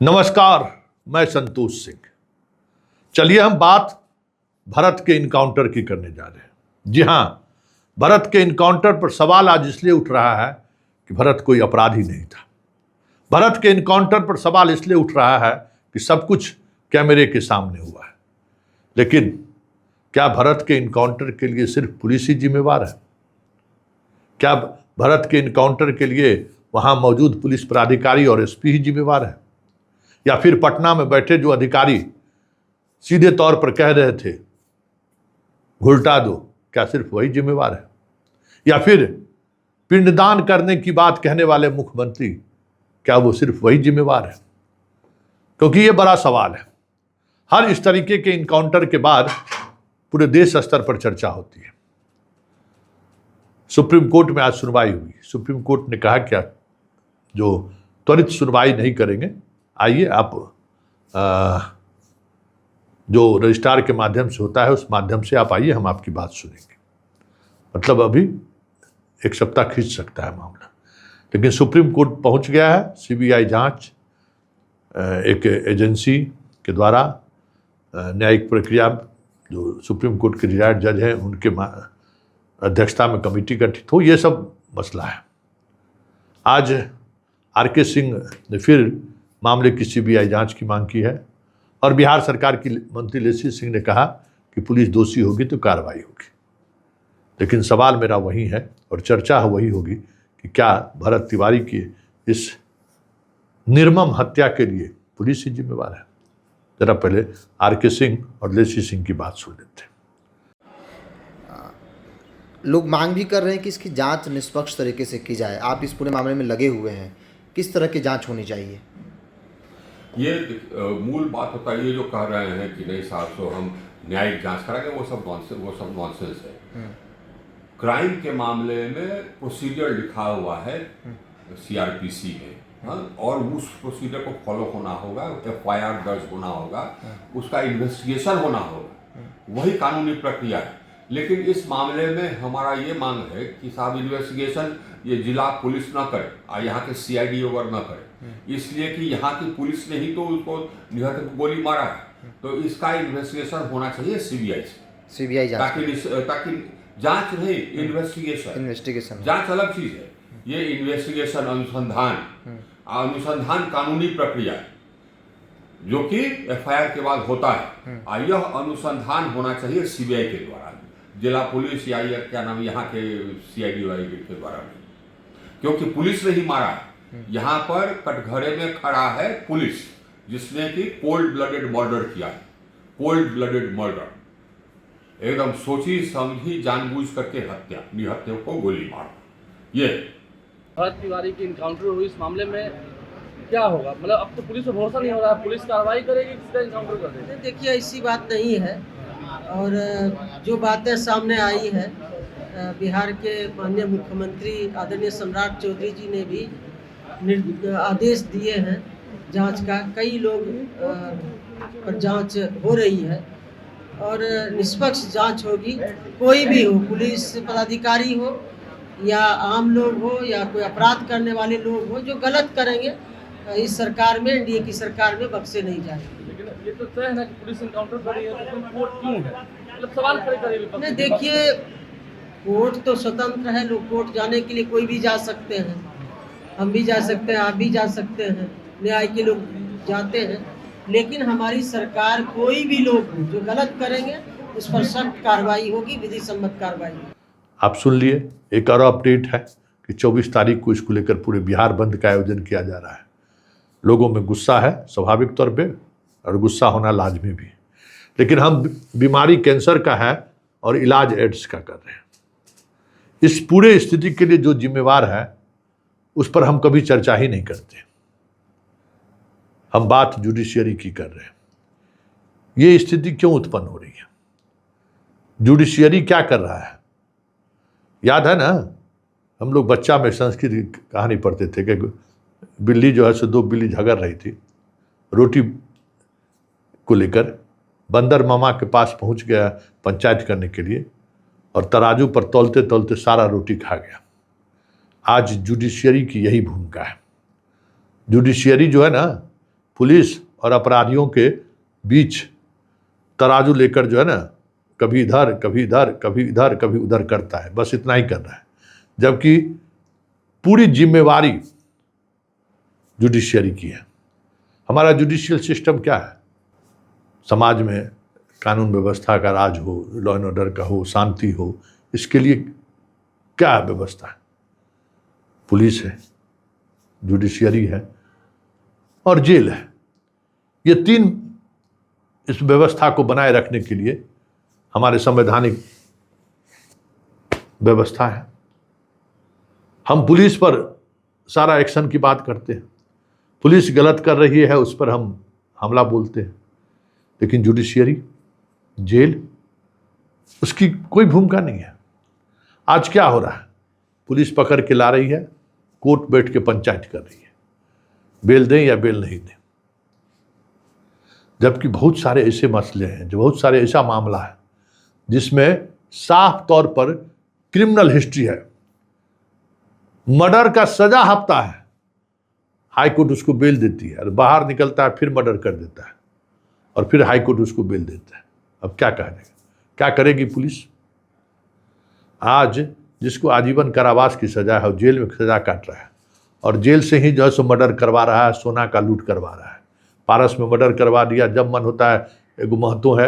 नमस्कार, मैं संतोष सिंह। चलिए हम बात भरत के इनकाउंटर की करने जा रहे हैं। जी हां, भरत के इनकाउंटर पर सवाल आज इसलिए उठ रहा है कि भरत कोई अपराधी नहीं था। भरत के इनकाउंटर पर सवाल इसलिए उठ रहा है कि सब कुछ कैमरे के सामने हुआ है। लेकिन क्या भरत के इनकाउंटर के लिए सिर्फ पुलिस ही जिम्मेवार है? क्या भरत के इनकाउंटर के लिए वहां मौजूद पुलिस पदाधिकारी और एसपी ही जिम्मेवार है? या फिर पटना में बैठे जो अधिकारी सीधे तौर पर कह रहे थे घुलटा दो, क्या सिर्फ वही जिम्मेवार है? या फिर पिंडदान करने की बात कहने वाले मुख्यमंत्री, क्या वो सिर्फ वही जिम्मेवार है? क्योंकि ये बड़ा सवाल है। हर इस तरीके के इनकाउंटर के बाद पूरे देश स्तर पर चर्चा होती है। सुप्रीम कोर्ट में आज सुनवाई हुई। सुप्रीम कोर्ट ने कहा क्या, जो त्वरित सुनवाई नहीं करेंगे, आइए आप जो रजिस्ट्रार के माध्यम से होता है उस माध्यम से आप आइए, हम आपकी बात सुनेंगे। मतलब अभी एक सप्ताह खींच सकता है मामला। लेकिन सुप्रीम कोर्ट पहुंच गया है। सीबीआई जांच एक एजेंसी के द्वारा न्यायिक प्रक्रिया, जो सुप्रीम कोर्ट के रिटायर्ड जज हैं उनके अध्यक्षता में कमेटी गठित हो, ये सब मसला है। आज आर.के. सिंह ने फिर मामले की सीबीआई जांच की मांग की है और बिहार सरकार की मंत्री लेसी सिंह ने कहा कि पुलिस दोषी होगी तो कार्रवाई होगी। लेकिन सवाल मेरा वही है और चर्चा वही होगी कि क्या भरत तिवारी की इस निर्मम हत्या के लिए पुलिस ही जिम्मेवार है? जरा पहले आर.के. सिंह और लेसी सिंह की बात सुन लेते हैं। लोग मांग भी कर रहे हैं कि इसकी जांच निष्पक्ष तरीके से की जाए। आप इस पूरे मामले में लगे हुए हैं, किस तरह की जांच होनी चाहिए? ये मूल बात होता है, ये जो कह रहे हैं कि नहीं साहब तो हम न्यायिक जांच कराएंगे, वो सब नॉनसेंस है। क्राइम के मामले में प्रोसीजर लिखा हुआ है सीआरपीसी में, और उस प्रोसीजर को फॉलो होना होगा, एफआईआर दर्ज होना होगा, उसका इन्वेस्टिगेशन होना होगा, वही कानूनी प्रक्रिया है। लेकिन इस मामले में हमारा ये मांग है कि साहब इन्वेस्टिगेशन ये जिला पुलिस ना करे और यहाँ के सीआईडी वगैरह ना करे, इसलिए कि यहाँ की पुलिस ने ही तो उसको निहत्थे गोली मारा है। तो इसका इन्वेस्टिगेशन होना चाहिए सीबीआई से, सीबीआई जांच, ताकि जांच नहीं, इन्वेस्टिगेशन। जांच अलग चीज है, ये इन्वेस्टिगेशन अनुसंधान कानूनी प्रक्रिया है जो कि एफआईआर के बाद होता है, और यह अनुसंधान होना चाहिए सीबीआई के द्वारा, जिला पुलिस या क्या नाम यहाँ के सीआईडी वाई के द्वारा नहीं, क्योंकि पुलिस ने ही मारा है। यहाँ पर कटघरे में खड़ा है पुलिस, जिसने कि कोल्ड ब्लडेड मर्डर किया है। कोल्ड ब्लडेड मर्डर, एकदम सोची समझी जानबूझ करके हत्या, निहत्थे को गोली मार। ये भरत तिवारी की इनकाउंटर हुई, इस मामले में क्या होगा? मतलब अब तो पुलिस को भरोसा नहीं हो रहा है, पुलिस कार्रवाई करेगी, किसका इनकाउंटर कर देगी? देखिए ऐसी बात नहीं है, और जो बातें सामने आई है, बिहार के माननीय मुख्यमंत्री आदरणीय सम्राट चौधरी जी ने भी आदेश दिए हैं जांच का। कई लोग पर जांच हो रही है और निष्पक्ष जांच होगी। कोई भी हो, पुलिस पदाधिकारी हो या आम लोग हो या कोई अपराध करने वाले लोग हो, जो गलत करेंगे इस सरकार में, एनडीए की सरकार में बख्शे नहीं जाएंगे। लेकिन ये तो तय है ना कि पुलिस इनकाउंटर कर रही है, तो कोर्ट क्यों है? मतलब सवाल खड़े करेगी। नहीं, देखिए कोर्ट तो स्वतंत्र है, लोग कोर्ट जाने के लिए कोई भी जा सकते हैं, हम भी जा सकते हैं, आप भी जा सकते हैं, न्याय के लोग जाते हैं। लेकिन हमारी सरकार, कोई भी लोग जो गलत करेंगे उस पर सख्त कार्रवाई होगी, विधि सम्मत कार्रवाई। आप सुन लिए। एक और अपडेट है कि 24 तारीख को इसको लेकर पूरे बिहार बंद का आयोजन किया जा रहा है। लोगों में गुस्सा है स्वाभाविक तौर पे, और गुस्सा होना लाजमी भी। लेकिन हम बीमारी कैंसर का है और इलाज एड्स का कर रहे हैं। इस पूरे स्थिति के लिए जो जिम्मेवार है उस पर हम कभी चर्चा ही नहीं करते। हम बात जुडिशियरी की कर रहे हैं। ये स्थिति क्यों उत्पन्न हो रही है? जुडिशियरी क्या कर रहा है? याद है ना, हम लोग बच्चा में संस्कृत की कहानी पढ़ते थे कि बिल्ली जो है सो दो बिल्ली झगड़ रही थी रोटी को लेकर। बंदर मामा के पास पहुंच गया पंचायत करने के लिए, और तराजू पर तौलते तौलते सारा रोटी खा गया। आज जुडिशियरी की यही भूमिका है। जुडिशियरी जो है ना, पुलिस और अपराधियों के बीच तराजू लेकर जो है ना, कभी इधर कभी इधर कभी इधर कभी उधर करता है, बस इतना ही कर रहा है। जबकि पूरी जिम्मेवारी जुडिशियरी की है। हमारा जुडिशियल सिस्टम क्या है? समाज में कानून व्यवस्था का राज हो, लॉ एंड ऑर्डर का हो, शांति हो, इसके लिए क्या व्यवस्था है? पुलिस है, जुडिशियरी है और जेल है। ये तीन इस व्यवस्था को बनाए रखने के लिए हमारे संवैधानिक व्यवस्था है। हम पुलिस पर सारा एक्शन की बात करते हैं, पुलिस गलत कर रही है उस पर हम हमला बोलते हैं, लेकिन जुडिशियरी, जेल, उसकी कोई भूमिका नहीं है। आज क्या हो रहा है? पुलिस पकड़ के ला रही है, कोर्ट बैठ के पंचायत कर रही है, बेल दें या बेल नहीं दें। जबकि बहुत सारे ऐसे मसले हैं, जो बहुत सारे ऐसा मामला है जिसमें साफ तौर पर क्रिमिनल हिस्ट्री है, मर्डर का सजा हफ्ता है, हाई कोर्ट उसको बेल देती है और बाहर निकलता है, फिर मर्डर कर देता है और फिर हाई कोर्ट उसको बेल देता है। अब क्या कहा जाएगा? क्या करेगी पुलिस? आज जिसको आजीवन कारावास की सजा है, जेल में सजा काट रहा है और जेल से ही जो है सो मर्डर करवा रहा है, सोना का लूट करवा रहा है। पारस में मर्डर करवा दिया, जब मन होता है एक महतो है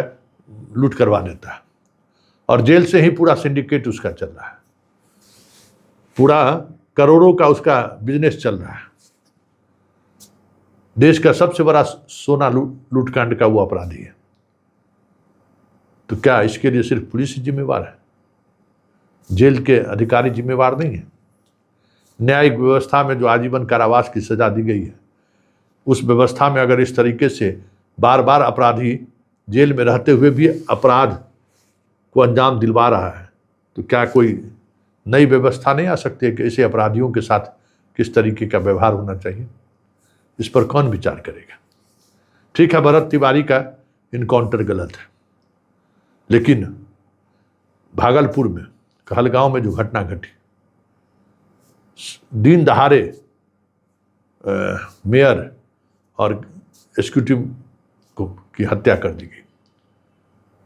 लूट करवा देता है और जेल से ही पूरा सिंडिकेट उसका चल रहा है, पूरा करोड़ों का उसका बिजनेस चल रहा है। देश का सबसे बड़ा सोना लूटकांड का वो अपराधी है। तो क्या इसके लिए सिर्फ पुलिस ही जिम्मेवार है? जेल के अधिकारी जिम्मेवार नहीं है? न्यायिक व्यवस्था में जो आजीवन कारावास की सजा दी गई है, उस व्यवस्था में अगर इस तरीके से बार बार अपराधी जेल में रहते हुए भी अपराध को अंजाम दिलवा रहा है, तो क्या कोई नई व्यवस्था नहीं आ सकती है कि ऐसे अपराधियों के साथ किस तरीके का व्यवहार होना चाहिए? इस पर कौन विचार करेगा? ठीक है, भरत तिवारी का इनकाउंटर गलत है, लेकिन भागलपुर में कहलगांव में जो घटना घटी, दिन दहाड़े मेयर और एग्जीक्यूटिव की हत्या कर दी गई।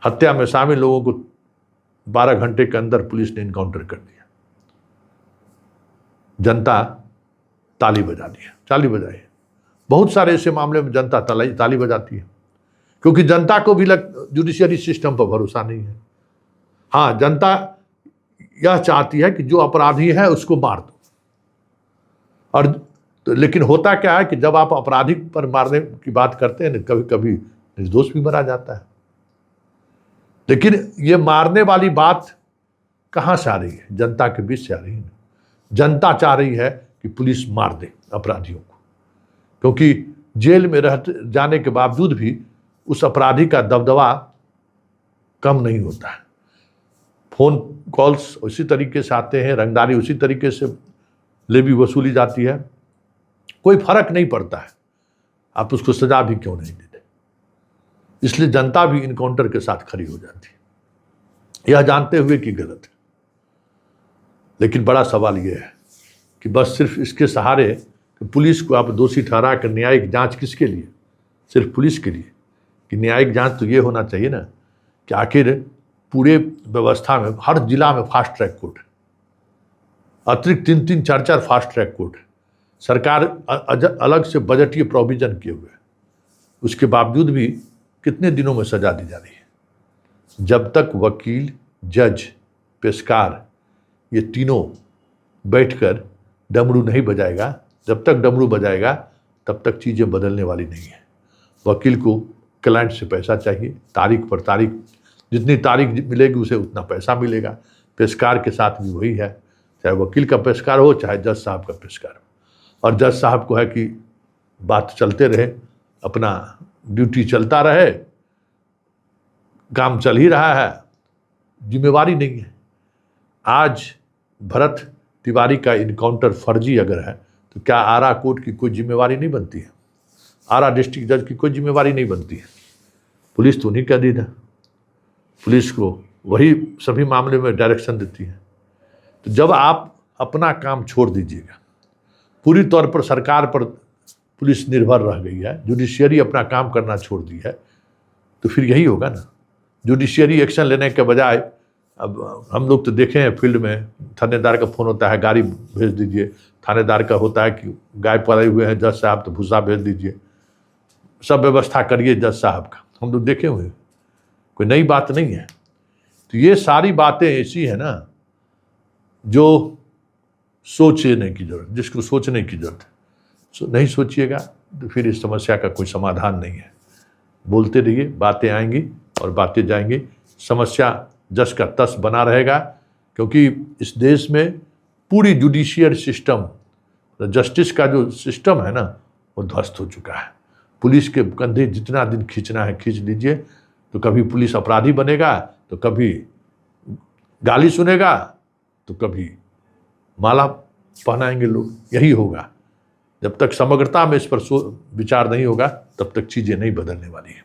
हत्या में शामिल लोगों को 12 घंटे के अंदर पुलिस ने इनकाउंटर कर दिया। जनता ताली बजा दी है, ताली बजाई है। बहुत सारे ऐसे मामले में जनता ताली बजाती है, क्योंकि जनता को भी जुडिशियरी सिस्टम पर भरोसा नहीं है। हाँ, जनता यह चाहती है कि जो अपराधी है उसको मार दो, और लेकिन होता क्या है कि जब आप अपराधी पर मारने की बात करते हैं, कभी कभी निर्दोष भी मारा जाता है। लेकिन ये मारने वाली बात कहाँ से आ रही है? जनता के बीच से आ रही है। जनता चाह रही है कि पुलिस मार दे अपराधियों को, क्योंकि जेल में रह जाने के बावजूद भी उस अपराधी का दबदबा कम नहीं होता है। फोन कॉल्स उसी तरीके से आते हैं, रंगदारी उसी तरीके से लेवी वसूली जाती है, कोई फर्क नहीं पड़ता है, आप उसको सजा भी क्यों नहीं देते। इसलिए जनता भी इनकाउंटर के साथ खड़ी हो जाती है, यह जानते हुए कि गलत है। लेकिन बड़ा सवाल यह है कि बस सिर्फ इसके सहारे कि पुलिस को आप दोषी ठहरा कर न्यायिक जांच किसके लिए? सिर्फ पुलिस के लिए? कि न्यायिक जांच तो ये होना चाहिए ना कि आखिर पूरे व्यवस्था में हर जिला में फास्ट ट्रैक कोर्ट है, अतिरिक्त 3-3, 4-4 फास्ट ट्रैक कोर्ट है, सरकार अलग से बजटीय प्रोविजन किए हुए है, उसके बावजूद भी कितने दिनों में सजा दी जा रही है। जब तक वकील, जज, पेशकार ये तीनों बैठकर डमरू नहीं बजाएगा, जब तक डमरू बजाएगा तब तक चीज़ें बदलने वाली नहीं है। वकील को क्लाइंट से पैसा चाहिए, तारीख पर तारीख, जितनी तारीख मिलेगी उसे उतना पैसा मिलेगा। पेशकार के साथ भी वही है, चाहे वकील का पेशकार हो चाहे जज साहब का पेशकार हो। और जज साहब को है कि बात चलते रहे, अपना ड्यूटी चलता रहे, काम चल ही रहा है, जिम्मेवारी नहीं है। आज भरत तिवारी का इनकाउंटर फर्जी अगर है तो क्या आरा कोर्ट की कोई जिम्मेवारी नहीं बनती है? आरा डिस्ट्रिक्ट जज की कोई जिम्मेवारी नहीं बनती है? पुलिस तो नहीं कह दी था, पुलिस को वही सभी मामले में डायरेक्शन देती है। तो जब आप अपना काम छोड़ दीजिएगा, पूरी तौर पर सरकार पर पुलिस निर्भर रह गई है, जुडिशियरी अपना काम करना छोड़ दी है, तो फिर यही होगा ना। जुडिशियरी एक्शन लेने के बजाय, अब हम लोग तो देखे हैं फील्ड में, थानेदार का फ़ोन होता है गाड़ी भेज दीजिए, थानेदार का होता है कि गाय पड़े हुए हैं जज साहब तो भूसा भेज दीजिए, सब व्यवस्था करिए जज साहब का, हम लोग देखे हुए, कोई नई बात नहीं है। तो ये सारी बातें ऐसी है ना जो सोचने की जरूरत, जिसको सोचने की जरूरत है, नहीं सोचिएगा तो फिर इस समस्या का कोई समाधान नहीं है। बोलते रहिए, बातें आएंगी और बातें जाएंगी, समस्या जस का तस बना रहेगा, क्योंकि इस देश में पूरी जुडिशियल सिस्टम, जस्टिस का जो सिस्टम है ना वो ध्वस्त हो चुका है। पुलिस के कंधे जितना दिन खींचना है खींच लीजिए, तो कभी पुलिस अपराधी बनेगा, तो कभी गाली सुनेगा, तो कभी माला पहनाएंगे लोग, यही होगा। जब तक समग्रता में इस पर विचार नहीं होगा तब तक चीज़ें नहीं बदलने वाली है।